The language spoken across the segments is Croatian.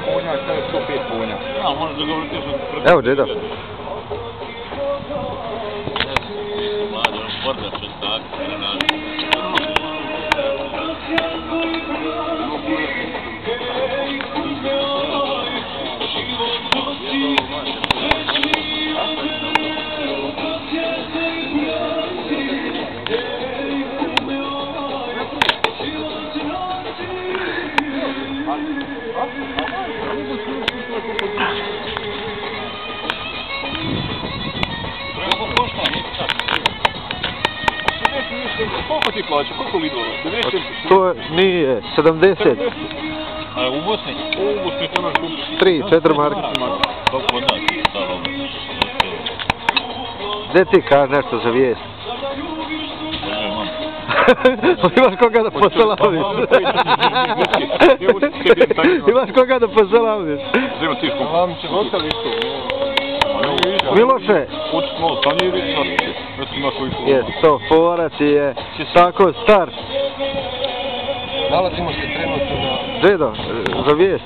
konja, šta je 105 konja. Ja, možeš da govorite što... Evo, deda. Mlade, on borda šestak, granat. Koliko ti plaća? Koliko lidova? To nije, 70. A u Bosni? U Bosni to naš kupiš. 3-4 marke. Kako poznati stalo? Gdje ti kaži nešto za vijest? Imaš koga da posalavniš? Imaš koga da posalavniš? Zema ti škom. Vam će ostali isto. Miloše! Uči malo tanjiri, sad ima svoj škom. Jes, to, fora ti je tako star. Nalazimo se trenutno na... Dedo, za vijest.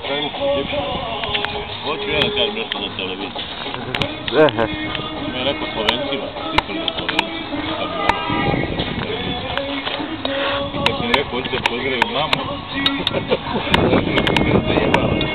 Hoću ja da kažem nešto za televiziju. Ehe. Mi je rekao Slovencima, sipali na Slovenci, šta bi ono. Kad sam rekao, hoću da pozdravim mamu. Zajebala.